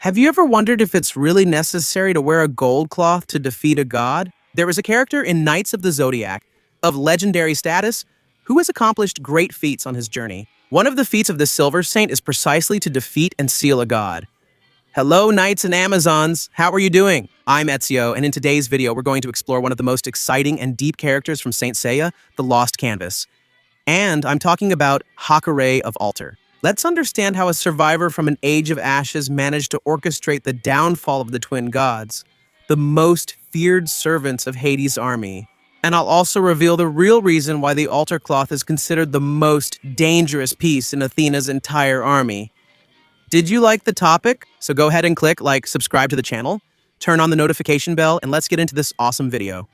Have you ever wondered if it's really necessary to wear a gold cloth to defeat a god? There is a character in Knights of the Zodiac, of legendary status, who has accomplished great feats on his journey. One of the feats of the Silver Saint is precisely to defeat and seal a god. Hello, Knights and Amazons! How are you doing? I'm Ezio, and in today's video we're going to explore one of the most exciting and deep characters from Saint Seiya, the Lost Canvas. And I'm talking about Hakurei of Altar. Let's understand how a survivor from an age of ashes managed to orchestrate the downfall of the twin gods, the most feared servants of Hades' army. And I'll also reveal the real reason why the altar cloth is considered the most dangerous piece in Athena's entire army. Did you like the topic? So go ahead and click like, subscribe to the channel, turn on the notification bell, and let's get into this awesome video.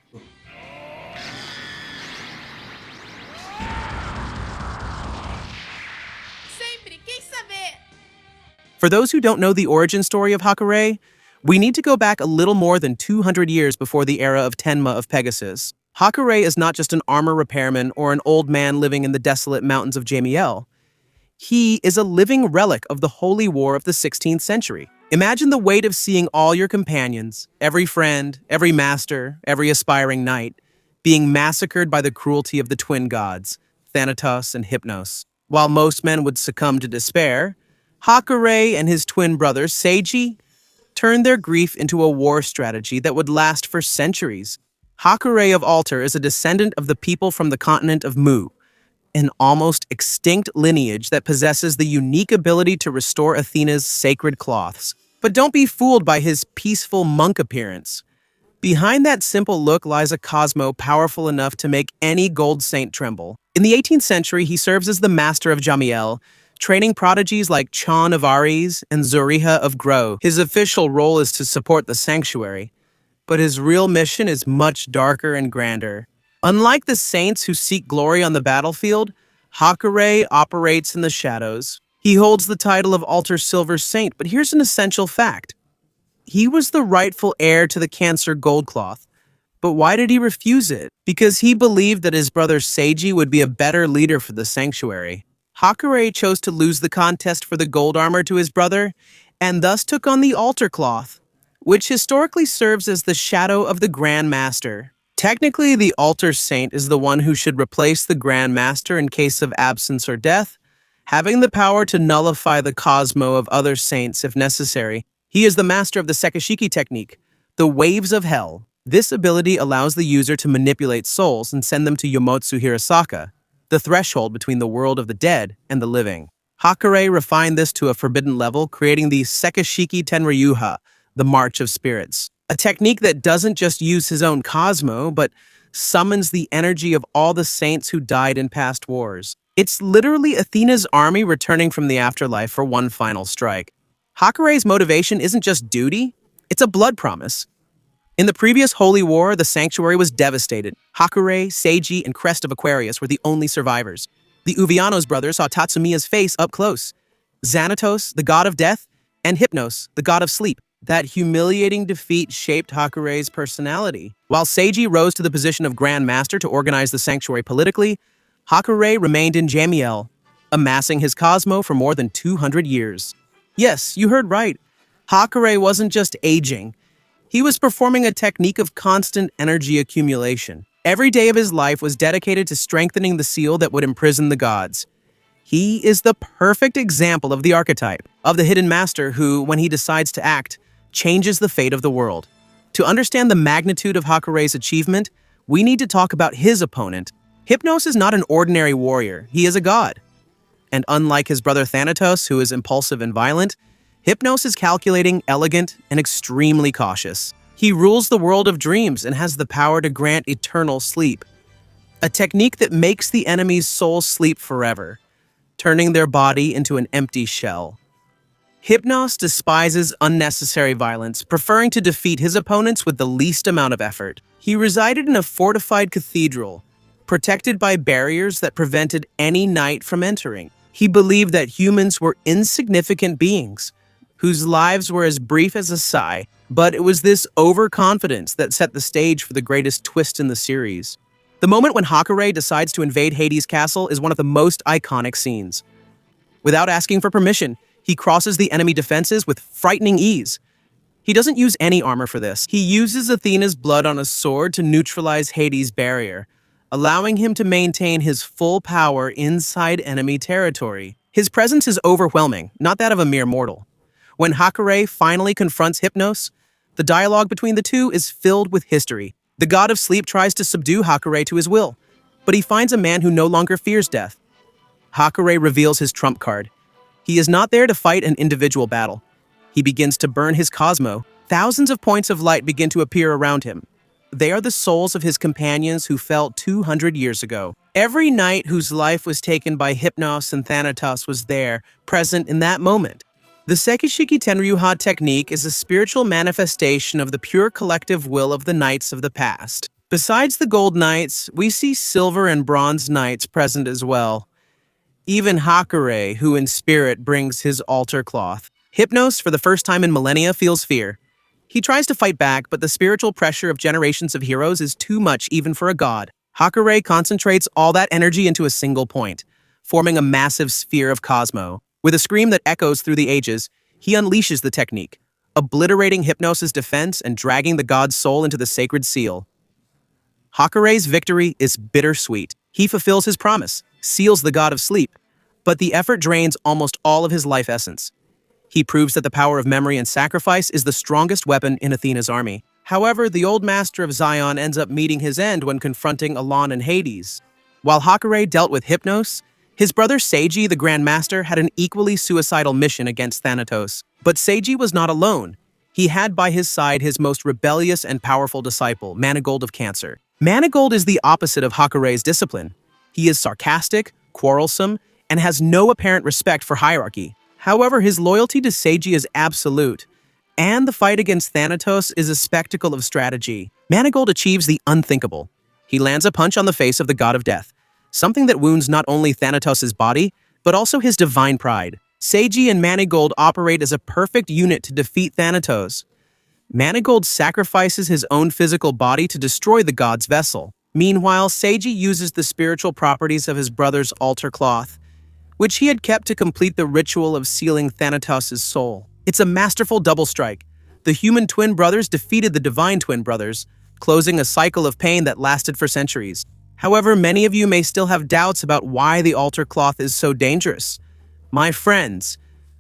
For those who don't know the origin story of Hakurei, we need to go back a little more than 200 years before the era of Tenma of Pegasus. Hakurei is not just an armor repairman or an old man living in the desolate mountains of Jamiel. He is a living relic of the holy war of the 16th century. Imagine the weight of seeing all your companions, every friend, every master, every aspiring knight, being massacred by the cruelty of the twin gods, Thanatos and Hypnos. While most men would succumb to despair, Hakurei and his twin brother, Seiji, turned their grief into a war strategy that would last for centuries. Hakurei of Altar is a descendant of the people from the continent of Mu, an almost extinct lineage that possesses the unique ability to restore Athena's sacred cloths. But don't be fooled by his peaceful monk appearance. Behind that simple look lies a Cosmo powerful enough to make any gold saint tremble. In the 18th century, he serves as the master of Jamiel, training prodigies like Chan of Ares and Zuriha of Gro. His official role is to support the sanctuary, but his real mission is much darker and grander. Unlike the saints who seek glory on the battlefield, Hakurei operates in the shadows. He holds the title of Altar Silver Saint, but here's an essential fact. He was the rightful heir to the Cancer gold cloth. But why did he refuse it? Because he believed that his brother Seiji would be a better leader for the sanctuary. Hakurei chose to lose the contest for the gold armor to his brother, and thus took on the altar cloth, which historically serves as the shadow of the Grand Master. Technically, the altar saint is the one who should replace the Grand Master in case of absence or death, having the power to nullify the Cosmo of other saints if necessary. He is the master of the Sekishiki technique, the waves of hell. This ability allows the user to manipulate souls and send them to Yomotsu Hirasaka, the threshold between the world of the dead and the living. Hakurei refined this to a forbidden level, creating the Sekishiki Tenryuha, the March of Spirits, a technique that doesn't just use his own Cosmo, but summons the energy of all the saints who died in past wars. It's literally Athena's army returning from the afterlife for one final strike. Hakurei's motivation isn't just duty, it's a blood promise. In the previous Holy War, the sanctuary was devastated. Hakurei, Seiji, and Crest of Aquarius were the only survivors. The Uvianos brothers saw Tatsumiya's face up close. Thanatos, the god of death, and Hypnos, the god of sleep. That humiliating defeat shaped Hakurei's personality. While Seiji rose to the position of Grand Master to organize the sanctuary politically, Hakurei remained in Jamiel, amassing his Cosmo for more than 200 years. Yes, you heard right. Hakurei wasn't just aging. He was performing a technique of constant energy accumulation. Every day of his life was dedicated to strengthening the seal that would imprison the gods. He is the perfect example of the archetype, of the hidden master who, when he decides to act, changes the fate of the world. To understand the magnitude of Hakurei's achievement, we need to talk about his opponent. Hypnos is not an ordinary warrior, he is a god. And unlike his brother Thanatos, who is impulsive and violent, Hypnos is calculating, elegant, and extremely cautious. He rules the world of dreams and has the power to grant eternal sleep, a technique that makes the enemy's soul sleep forever, turning their body into an empty shell. Hypnos despises unnecessary violence, preferring to defeat his opponents with the least amount of effort. He resided in a fortified cathedral, protected by barriers that prevented any knight from entering. He believed that humans were insignificant beings, whose lives were as brief as a sigh, but it was this overconfidence that set the stage for the greatest twist in the series. The moment when Hakurei decides to invade Hades' castle is one of the most iconic scenes. Without asking for permission, He crosses the enemy defenses with frightening ease. He doesn't use any armor for this. He uses Athena's blood on a sword to neutralize Hades' barrier, allowing him to maintain his full power inside enemy territory. His presence is overwhelming, not that of a mere mortal. When Hakurei finally confronts Hypnos, the dialogue between the two is filled with history. The god of sleep tries to subdue Hakurei to his will, but he finds a man who no longer fears death. Hakurei reveals his trump card. He is not there to fight an individual battle. He begins to burn his Cosmo. Thousands of points of light begin to appear around him. They are the souls of his companions who fell 200 years ago. Every knight whose life was taken by Hypnos and Thanatos was there, present in that moment. The Sekishiki Tenryuha technique is a spiritual manifestation of the pure collective will of the knights of the past. Besides the gold knights, we see silver and bronze knights present as well. Even Hakurei, who in spirit brings his altar cloth. Hypnos, for the first time in millennia, feels fear. He tries to fight back, but the spiritual pressure of generations of heroes is too much even for a god. Hakurei concentrates all that energy into a single point, forming a massive sphere of Cosmo. With a scream that echoes through the ages, he unleashes the technique, obliterating Hypnos' defense and dragging the god's soul into the sacred seal. Hakurei's victory is bittersweet. He fulfills his promise, seals the god of sleep, but the effort drains almost all of his life essence. He proves that the power of memory and sacrifice is the strongest weapon in Athena's army. However, the old master of Zion ends up meeting his end when confronting Elan and Hades. While Hakurei dealt with Hypnos, his brother Seiji, the Grand Master, had an equally suicidal mission against Thanatos. But Seiji was not alone. He had by his side his most rebellious and powerful disciple, Manigold of Cancer. Manigold is the opposite of Hakurei's discipline. He is sarcastic, quarrelsome, and has no apparent respect for hierarchy. However, his loyalty to Seiji is absolute, and the fight against Thanatos is a spectacle of strategy. Manigold achieves the unthinkable. He lands a punch on the face of the god of death, something that wounds not only Thanatos' body, but also his divine pride. Seiji and Manigold operate as a perfect unit to defeat Thanatos. Manigold sacrifices his own physical body to destroy the god's vessel. Meanwhile, Seiji uses the spiritual properties of his brother's altar cloth, which he had kept to complete the ritual of sealing Thanatos' soul. It's a masterful double strike. The human twin brothers defeated the divine twin brothers, closing a cycle of pain that lasted for centuries. However, many of you may still have doubts about why the altar cloth is so dangerous. My friends,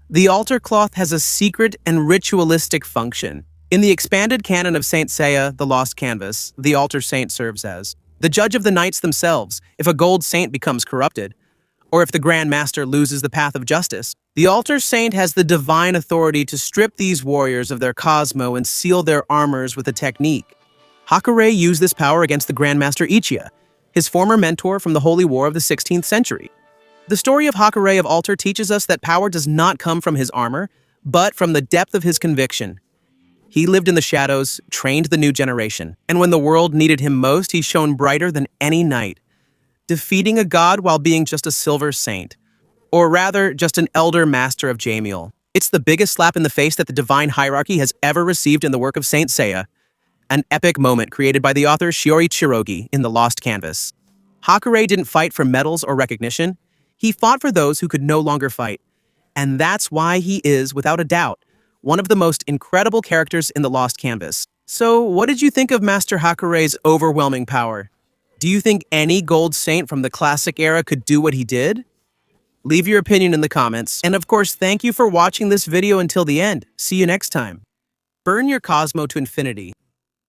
the altar cloth has a secret and ritualistic function. In the expanded canon of Saint Seiya, the Lost Canvas, the altar saint serves as the judge of the knights themselves if a gold saint becomes corrupted, or if the Grand Master loses the path of justice. The altar saint has the divine authority to strip these warriors of their Cosmo and seal their armors with a technique. Hakurei used this power against the Grand Master Ichiya, his former mentor from the Holy War of the 16th century. The story of Hakurei of Altar teaches us that power does not come from his armor, but from the depth of his conviction. He lived in the shadows, trained the new generation, and when the world needed him most, he shone brighter than any knight, defeating a god while being just a silver saint, or rather, just an elder master of Jamiel. It's the biggest slap in the face that the divine hierarchy has ever received in the work of Saint Seiya, an epic moment created by the author Shiori Chirogi in The Lost Canvas. Hakurei didn't fight for medals or recognition. He fought for those who could no longer fight. And that's why he is, without a doubt, one of the most incredible characters in The Lost Canvas. So, what did you think of Master Hakurei's overwhelming power? Do you think any gold saint from the classic era could do what he did? Leave your opinion in the comments. And of course, thank you for watching this video until the end. See you next time. Burn your Cosmo to infinity.